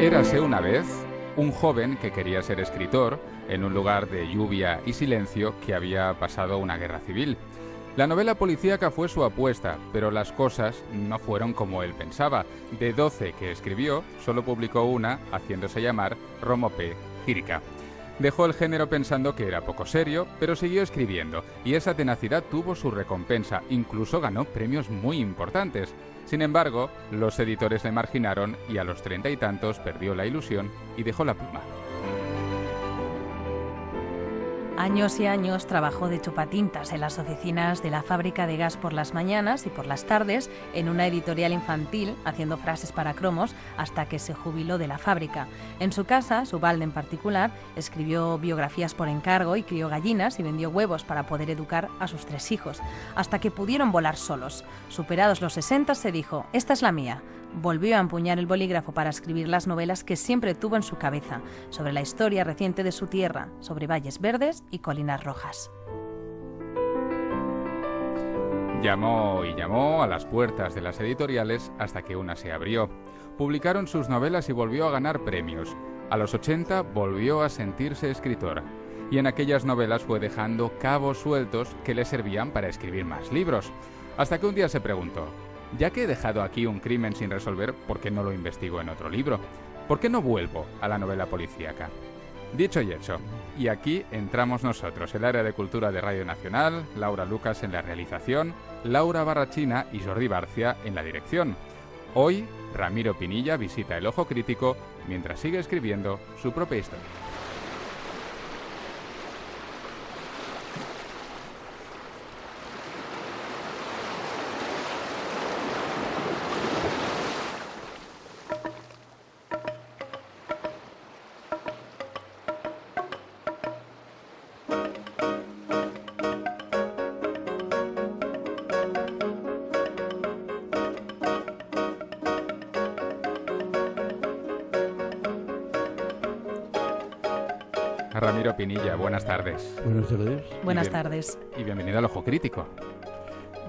Érase una vez un joven que quería ser escritor en un lugar de lluvia y silencio que había pasado una guerra civil. La novela policíaca fue su apuesta, pero las cosas no fueron como él pensaba. De 12 que escribió, solo publicó una, haciéndose llamar Romo P. Gírica. Dejó el género pensando que era poco serio, pero siguió escribiendo, y esa tenacidad tuvo su recompensa, incluso ganó premios muy importantes. Sin embargo, los editores le marginaron y a los 30 y tantos perdió la ilusión y dejó la pluma. Años y años trabajó de chupatintas en las oficinas de la fábrica de gas por las mañanas y por las tardes en una editorial infantil, haciendo frases para cromos, hasta que se jubiló de la fábrica. En su casa, su balde en particular, escribió biografías por encargo y crió gallinas y vendió huevos para poder educar a sus 3 hijos, hasta que pudieron volar solos. Superados los 60, se dijo: «Esta es la mía». Volvió a empuñar el bolígrafo para escribir las novelas que siempre tuvo en su cabeza, sobre la historia reciente de su tierra, sobre valles verdes y colinas rojas. Llamó y llamó a las puertas de las editoriales hasta que una se abrió. Publicaron sus novelas y volvió a ganar premios. A los 80 volvió a sentirse escritor. Y en aquellas novelas fue dejando cabos sueltos que le servían para escribir más libros. Hasta que un día se preguntó: ya que he dejado aquí un crimen sin resolver, ¿por qué no lo investigo en otro libro? ¿Por qué no vuelvo a la novela policíaca? Dicho y hecho, y aquí entramos nosotros, el área de cultura de Radio Nacional, Laura Lucas en la realización, Laura Barrachina y Jordi Barcia en la dirección. Hoy, Ramiro Pinilla visita El Ojo Crítico mientras sigue escribiendo su propia historia. Ramiro Pinilla, buenas tardes. Buenas tardes. Buenas tardes. Y bienvenido al Ojo Crítico.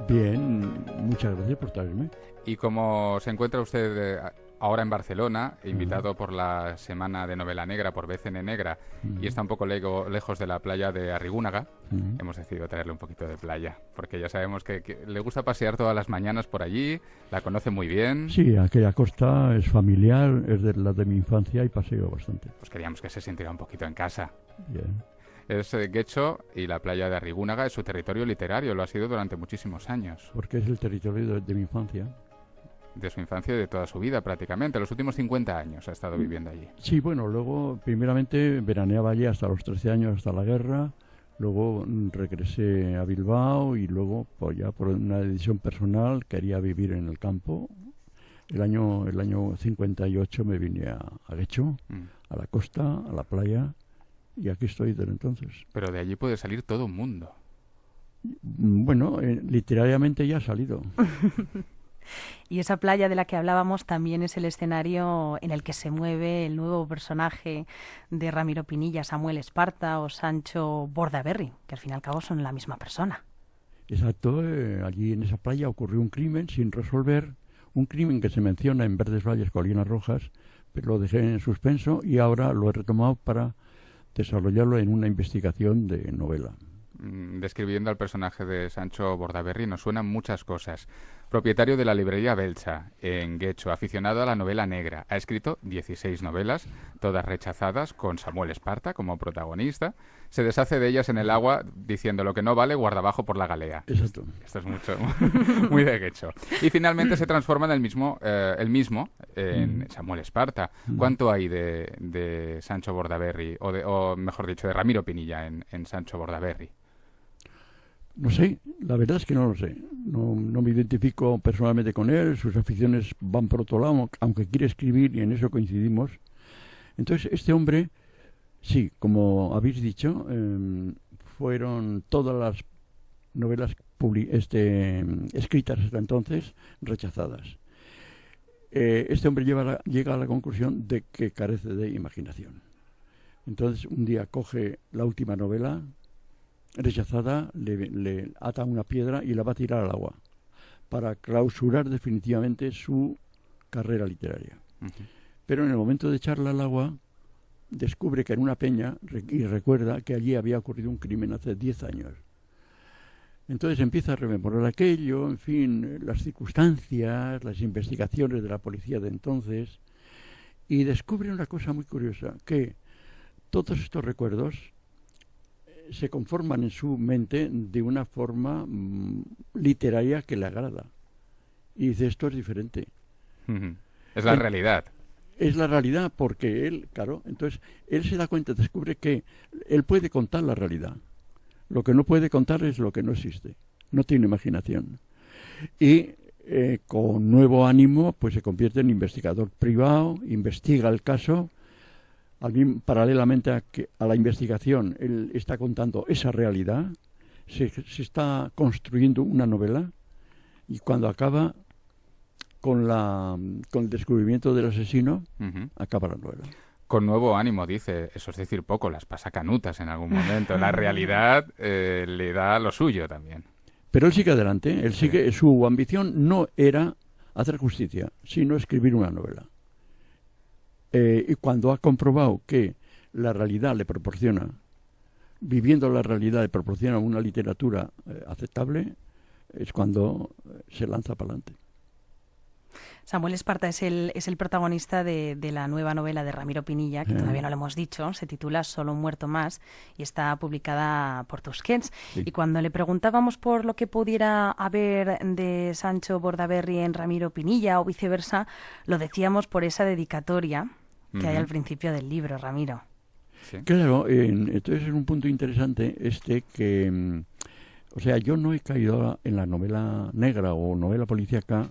Bien, muchas gracias por traerme. Y como se encuentra usted ahora en Barcelona, invitado por la Semana de Novela Negra, por BCN Negra, y está un poco lejos de la playa de Arrigúnaga, hemos decidido traerle un poquito de playa, porque ya sabemos que le gusta pasear todas las mañanas por allí, la conoce muy bien. Sí, aquella costa es familiar, es de la de mi infancia y paseo bastante. Pues queríamos que se sintiera un poquito en casa. Bien. Es Guecho y la playa de Arrigúnaga es su territorio literario, lo ha sido durante muchísimos años. Porque es el territorio de mi infancia. De su infancia y de toda su vida prácticamente, los últimos 50 años ha estado viviendo allí. Sí, bueno, luego primeramente veraneaba allí hasta los 13 años, hasta la guerra, luego regresé a Bilbao y luego pues ya por una decisión personal quería vivir en el campo. El año 58 me vine a Guecho, a la costa, a la playa, y aquí estoy desde entonces. Pero de allí puede salir todo un mundo. Bueno, literariamente ya ha salido. Y esa playa de la que hablábamos también es el escenario en el que se mueve el nuevo personaje de Ramiro Pinilla, Samuel Esparta o Sancho Bordaberry, que al fin y al cabo son la misma persona. Exacto, allí en esa playa ocurrió un crimen sin resolver, un crimen que se menciona en Verdes Valles, Colinas Rojas, pero lo dejé en suspenso y ahora lo he retomado para desarrollarlo en una investigación de novela. Describiendo al personaje de Sancho Bordaberry nos suenan muchas cosas. Propietario de la librería Belcha, en Guecho, aficionado a la novela negra. Ha escrito 16 novelas, todas rechazadas, con Samuel Esparta como protagonista. Se deshace de ellas en el agua diciendo: lo que no vale, guarda abajo por la galea. Exacto. Esto es mucho, muy de Guecho. Y finalmente se transforma en el mismo en Samuel Esparta. ¿Cuánto hay de Sancho Bordaberry, o mejor dicho, de Ramiro Pinilla en Sancho Bordaberry? No sé, la verdad es que no lo sé. No me identifico personalmente con él, sus aficiones van por otro lado, aunque quiere escribir y en eso coincidimos. Entonces, este hombre, sí, como habéis dicho, fueron todas las novelas escritas hasta entonces rechazadas. Este hombre llega a la conclusión de que carece de imaginación. Entonces, un día coge la última novela rechazada, le ata una piedra y la va a tirar al agua para clausurar definitivamente su carrera literaria. pero en el momento de echarla al agua descubre que en una peña, y recuerda que allí había ocurrido un crimen hace 10 años. Entonces empieza a rememorar aquello, en fin, las circunstancias, las investigaciones de la policía de entonces, y descubre una cosa muy curiosa, que todos estos recuerdos se conforman en su mente de una forma literaria que le agrada. Y dice, esto es diferente. Es la realidad. Es la realidad, porque él, claro, entonces él se da cuenta, descubre que él puede contar la realidad. Lo que no puede contar es lo que no existe. No tiene imaginación. Y con nuevo ánimo, pues se convierte en investigador privado, investiga el caso. Paralelamente a la investigación, él está contando esa realidad. Se está construyendo una novela. Y cuando acaba con el descubrimiento del asesino, acaba la novela. Con nuevo ánimo, dice, eso es decir poco, las pasa canutas en algún momento. La realidad le da lo suyo también. Pero él sigue adelante, su ambición no era hacer justicia, sino escribir una novela. Y cuando ha comprobado que la realidad le proporciona, viviendo la realidad le proporciona una literatura aceptable, es cuando se lanza para adelante. Samuel Esparta es el protagonista de la nueva novela de Ramiro Pinilla, que todavía no lo hemos dicho, se titula Solo un muerto más y está publicada por Tusquets. Sí. Y cuando le preguntábamos por lo que pudiera haber de Sancho Bordaberry en Ramiro Pinilla o viceversa, lo decíamos por esa dedicatoria que hay al principio del libro, Ramiro. Sí. Claro, entonces es un punto interesante que, o sea, yo no he caído en la novela negra o novela policíaca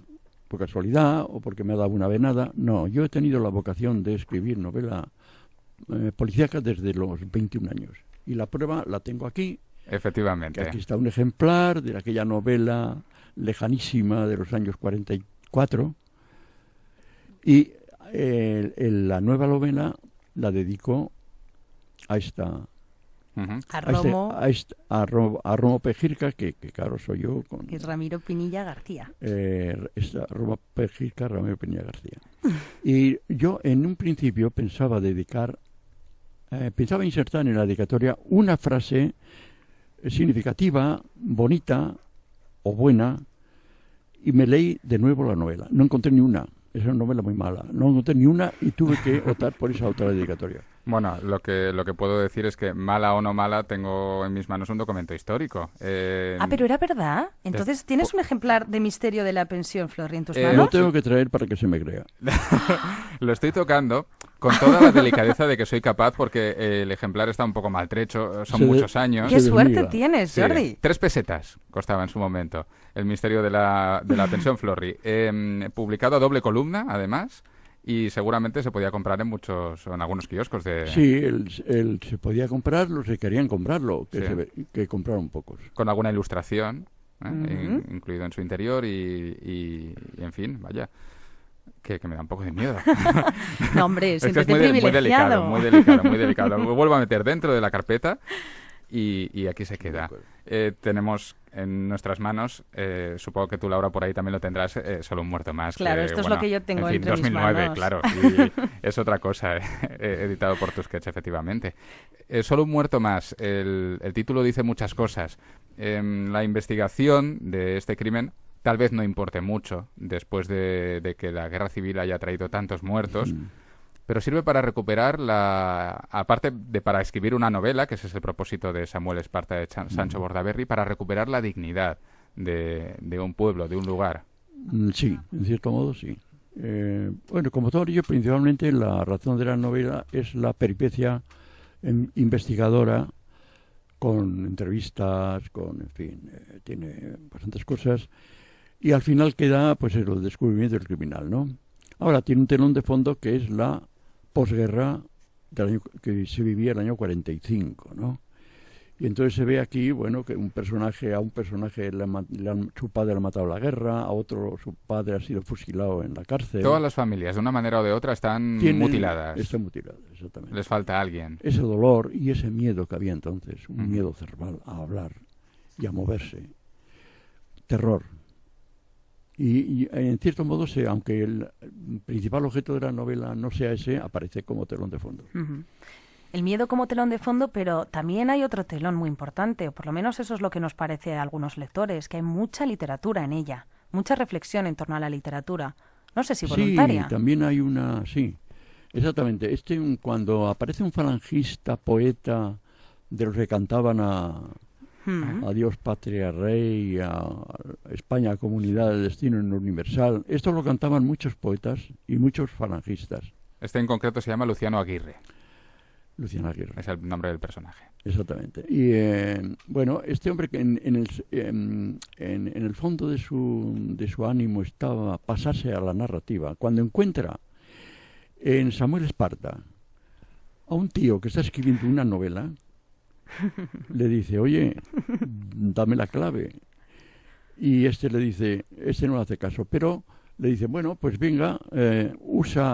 por casualidad o porque me ha dado una venada. No, yo he tenido la vocación de escribir novela policíaca desde los 21 años. Y la prueba la tengo aquí. Efectivamente. Aquí está un ejemplar de aquella novela lejanísima de los años 44. Y la nueva novela la dedico a esta... A Romo. A Romo Pejirca, que claro, soy yo. Que es Ramiro Pinilla García. Romo Pejirca, Ramiro Pinilla García. Y yo en un principio pensaba insertar en la dedicatoria una frase significativa, bonita o buena, y me leí de nuevo la novela. No encontré ni una. Es una novela muy mala. No encontré ni una y tuve que optar por esa otra dedicatoria. Bueno, lo que puedo decir es que, mala o no mala, tengo en mis manos un documento histórico. Pero era verdad. Entonces, ¿tienes un ejemplar de Misterio de la Pensión, Florri, en tus manos? Lo tengo que traer para que se me crea. Lo estoy tocando con toda la delicadeza de que soy capaz, porque el ejemplar está un poco maltrecho, son muchos años. ¡Qué suerte tienes, Jordi! Sí, 3 pesetas costaba en su momento el Misterio de la Pensión, Florri. Publicado a doble columna, además. Y seguramente se podía comprar en algunos kioscos de... Sí, él se podía comprar los que querían comprarlo, que compraron pocos. Con alguna ilustración, incluido en su interior y en fin, vaya, que me da un poco de miedo. No, hombre, siempre es privilegiado. Muy delicado. Lo vuelvo a meter dentro de la carpeta y aquí se queda. Tenemos en nuestras manos, supongo que tú, Laura, por ahí también lo tendrás, Solo un muerto más. Claro, esto es lo que yo tengo entre 2009, mis manos. Claro, y es otra cosa, editado por Tusquets, efectivamente. Solo un muerto más, el título dice muchas cosas. La investigación de este crimen tal vez no importe mucho después de que la guerra civil haya traído tantos muertos, pero sirve para recuperar aparte de para escribir una novela, que ese es el propósito de Samuel Esparta de Sancho Bordaberry, para recuperar la dignidad de un pueblo, de un lugar. Sí, en cierto modo sí. Bueno, como todo ello, principalmente la razón de la novela es la peripecia investigadora, con entrevistas, en fin, tiene bastantes cosas, y al final queda pues el descubrimiento del criminal, ¿no? Ahora tiene un telón de fondo que es la posguerra que se vivía el año 45, ¿no? Y entonces se ve aquí, bueno, que a un personaje su padre le ha matado en la guerra, a otro su padre ha sido fusilado en la cárcel. Todas las familias, de una manera o de otra, están mutiladas. Están mutiladas, exactamente. Les falta alguien. Ese dolor y ese miedo que había entonces, un miedo cerval a hablar y a moverse. Terror. Y en cierto modo, aunque el principal objeto de la novela no sea ese, aparece como telón de fondo. Uh-huh. El miedo como telón de fondo, pero también hay otro telón muy importante, o por lo menos eso es lo que nos parece a algunos lectores, que hay mucha literatura en ella, mucha reflexión en torno a la literatura. No sé si voluntaria. Sí, también hay una, sí, exactamente. Cuando aparece un falangista, poeta, de los que cantaban a Dios, patria, rey, a España, comunidad de destino en lo universal, esto lo cantaban muchos poetas y muchos falangistas. Este en concreto se llama Luciano Aguirre. Luciano Aguirre. Es el nombre del personaje. Exactamente. Y bueno, este hombre que en el fondo de su ánimo estaba pasarse a la narrativa. Cuando encuentra en Samuel Esparta a un tío que está escribiendo una novela, le dice, oye, dame la clave. Y este le dice, este no le hace caso, pero le dice, bueno, pues venga,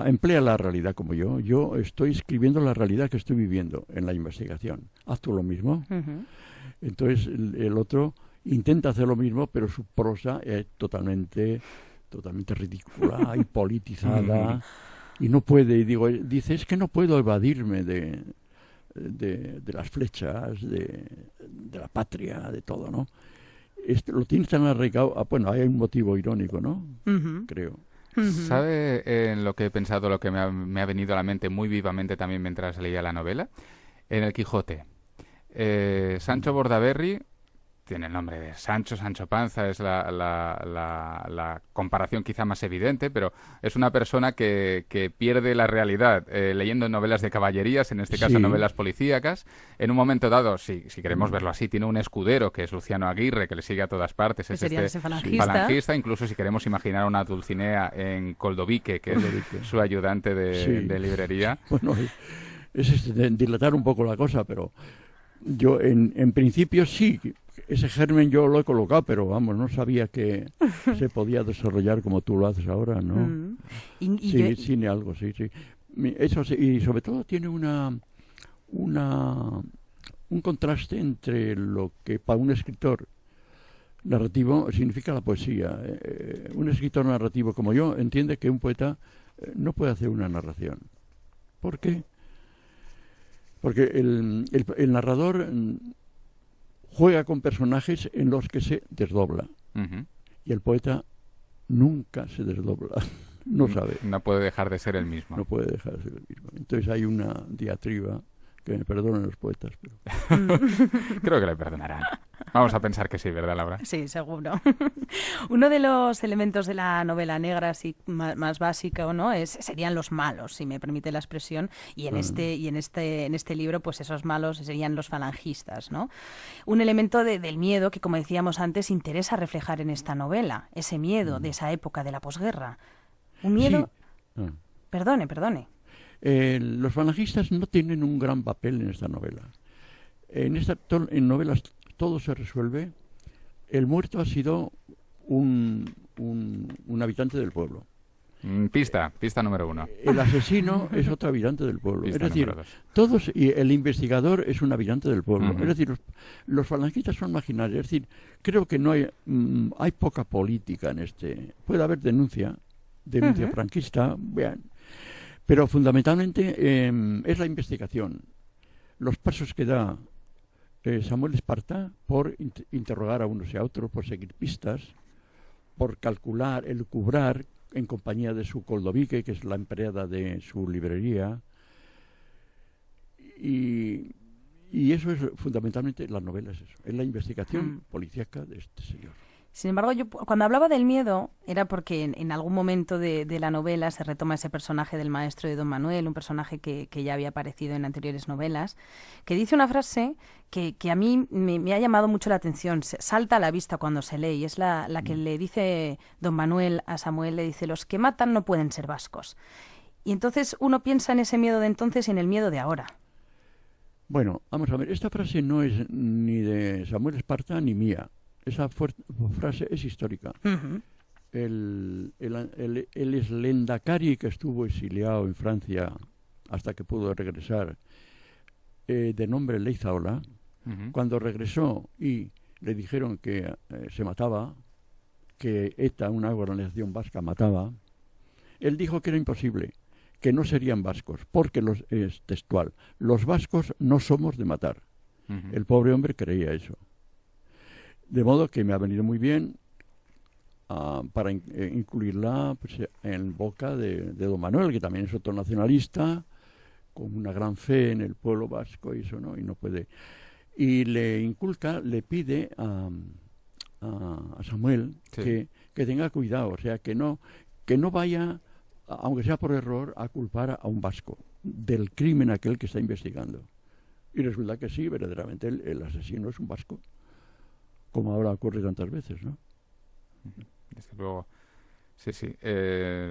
emplea la realidad como yo. Yo estoy escribiendo la realidad que estoy viviendo en la investigación. Haz tú lo mismo. Uh-huh. Entonces el otro intenta hacer lo mismo, pero su prosa es totalmente ridícula y politizada. Y no puede, dice, es que no puedo evadirme de las flechas, de la patria, de todo, ¿no? Lo tienes tan arraigado. Bueno, hay un motivo irónico, ¿no? Uh-huh. Creo. Uh-huh. ¿Sabe en lo que he pensado, lo que me ha venido a la mente muy vivamente también mientras leía la novela? En el Quijote. Sancho Bordaberry tiene el nombre de Sancho Panza, es la comparación quizá más evidente, pero es una persona que pierde la realidad leyendo novelas de caballerías, en este caso Sí. novelas policíacas. En un momento dado, si queremos verlo así, tiene un escudero que es Luciano Aguirre, que le sigue a todas partes, Que es sería este ese falangista. falangista. Incluso si queremos imaginar a una Dulcinea en Coldovique, que es su ayudante Sí. de librería. Bueno, es dilatar un poco la cosa, pero yo en principio sí, ese germen yo lo he colocado, pero vamos, no sabía que se podía desarrollar como tú lo haces ahora, ¿no? Mm. Y Sí, yo- tiene algo, sí, sí. Eso sí, y sobre todo tiene un contraste entre lo que para un escritor narrativo significa la poesía. Un escritor narrativo como yo entiende que un poeta no puede hacer una narración. ¿Por qué? Porque el narrador juega con personajes en los que se desdobla. Ujú. Y el poeta nunca se desdobla. No sabe. No puede dejar de ser el mismo. No puede dejar de ser el mismo. Entonces hay una diatriba, que me perdonen los poetas, pero Creo que le perdonarán. Vamos a pensar que sí, ¿verdad, Laura? Sí, seguro. Uno de los elementos de la novela negra así más básico, ¿no? Serían los malos, si me permite la expresión, y en este libro, pues esos malos serían los falangistas, ¿no? Un elemento del miedo que, como decíamos antes, interesa reflejar en esta novela, ese miedo de esa época de la posguerra. Un miedo. sí. Perdone. Los falangistas no tienen un gran papel en esta novela. En novelas todo se resuelve. El muerto ha sido un habitante del pueblo. Pista número 1. El asesino es otro habitante del pueblo. Pista Es decir, número 2. todos, y el investigador es un habitante del pueblo. Ujú. Es decir, los falangistas son marginales. Es decir, creo que no hay poca política en este. Puede haber denuncia Ujú. franquista, vean. Pero fundamentalmente es la investigación. Los pasos que da Samuel Esparta por interrogar a unos y a otros, por seguir pistas, por calcular, elucubrar en compañía de su Coldovique, que es la empleada de su librería. Y eso es fundamentalmente la novela, es eso. Es la investigación policíaca de este señor. Sin embargo, yo cuando hablaba del miedo era porque en algún momento de la novela se retoma ese personaje del maestro de Don Manuel, un personaje que ya había aparecido en anteriores novelas, que dice una frase que a mí me ha llamado mucho la atención, salta a la vista cuando se lee, y es la que le dice Don Manuel a Samuel, le dice, los que matan no pueden ser vascos. Y entonces uno piensa en ese miedo de entonces y en el miedo de ahora. Bueno, vamos a ver, esta frase no es ni de Samuel Esparta ni mía. Esa frase es histórica. Uh-huh. El eslendakari que estuvo exiliado en Francia hasta que pudo regresar, de nombre Leizaola, Ujú. cuando regresó y le dijeron que se mataba, que ETA, una organización vasca, mataba, él dijo que era imposible, que no serían vascos, porque es textual, los vascos no somos de matar. El pobre hombre creía eso. De modo que me ha venido muy bien para incluirla pues, en boca de don Manuel, que también es otro nacionalista, con una gran fe en el pueblo vasco y eso, ¿no? Y no puede. Y le pide a Samuel sí. que tenga cuidado, o sea, que no vaya, aunque sea por error, a culpar a un vasco del crimen aquel que está investigando. Y resulta que sí, verdaderamente el asesino es un vasco, como ahora ocurre tantas veces, ¿no? Desde luego. Sí, sí.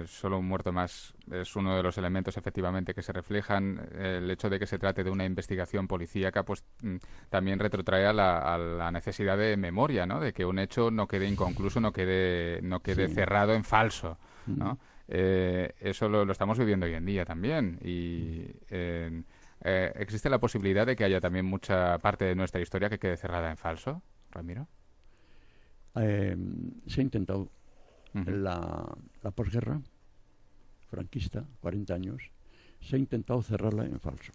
Solo un muerto más es uno de los elementos efectivamente que se reflejan. El hecho de que se trate de una investigación policíaca, pues también retrotrae a la necesidad de memoria, ¿no? De que un hecho no quede inconcluso, no quede sí. cerrado en falso, ¿no? Eso lo estamos viviendo hoy en día también. Y ¿existe la posibilidad de que haya también mucha parte de nuestra historia que quede cerrada en falso, Ramiro? Se ha intentado. La posguerra franquista, 40 años, se ha intentado cerrarla en falso.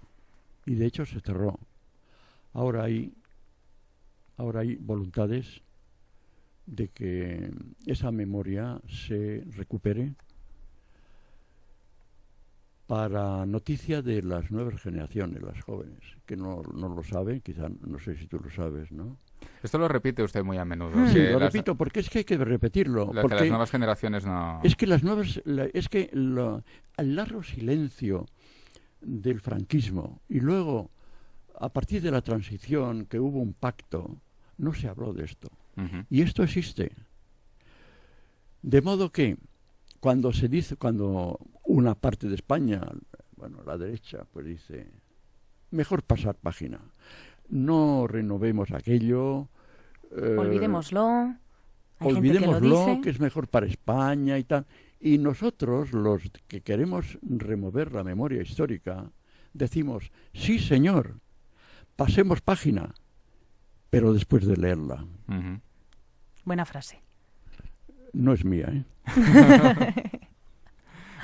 Y de hecho se cerró. Ahora hay voluntades de que esa memoria se recupere para noticia de las nuevas generaciones, las jóvenes, que no lo saben, quizá, no sé si tú lo sabes, ¿no? Esto lo repite usted muy a menudo. Sí, lo repito, porque es que hay que repetirlo. Porque las nuevas generaciones no... Es que el largo silencio del franquismo y luego, a partir de la transición, que hubo un pacto, no se habló de esto. Y esto existe. De modo que, cuando una parte de España, bueno, la derecha, pues dice, mejor pasar página. No renovemos aquello. Olvidémoslo. Olvidémoslo, que es mejor para España y tal. Y nosotros, los que queremos remover la memoria histórica, decimos, sí, señor, pasemos página, pero después de leerla. Buena frase. No es mía, ¿eh?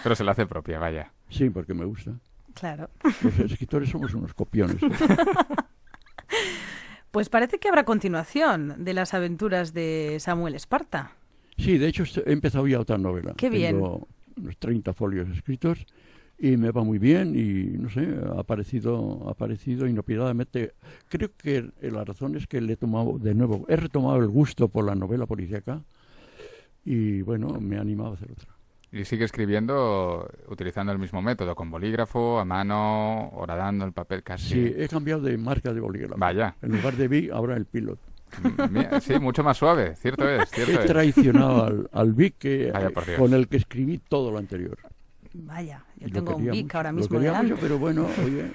Pero se la hace propia, vaya. Sí, porque me gusta. Claro. Los escritores somos unos copiones. Pues parece que habrá continuación de las aventuras de Samuel Esparta. Sí, de hecho he empezado ya otra novela. ¡Qué bien! Tengo unos 30 folios escritos y me va muy bien y, no sé, ha aparecido inopiedadamente. Creo que la razón es que he retomado el gusto por la novela policíaca y, bueno, me ha animado a hacer otra. Y sigue escribiendo utilizando el mismo método, con bolígrafo, a mano, horadando el papel casi. Sí, he cambiado de marca de bolígrafo. Vaya. En lugar de Bic, ahora el Pilot. Sí, mucho más suave, cierto es. He traicionado al Bic con el que escribí todo lo anterior. Vaya, yo tengo un Bic ahora mismo delante. Mucho, pero bueno, oye...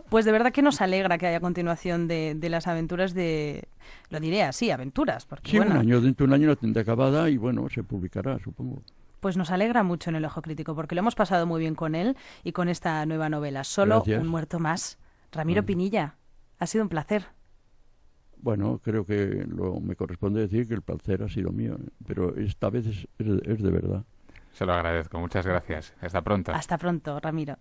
Pues de verdad que nos alegra que haya continuación de las aventuras de... Lo diré así, aventuras. Porque, sí, bueno, dentro de un año la tendré acabada y bueno, se publicará, supongo. Pues nos alegra mucho en El Ojo Crítico, porque lo hemos pasado muy bien con él y con esta nueva novela. Solo Gracias. Un muerto más. Ramiro Pinilla, ha sido un placer. Bueno, creo que me corresponde decir que el placer ha sido mío, pero esta vez es de verdad. Se lo agradezco, muchas gracias. Hasta pronto. Hasta pronto, Ramiro.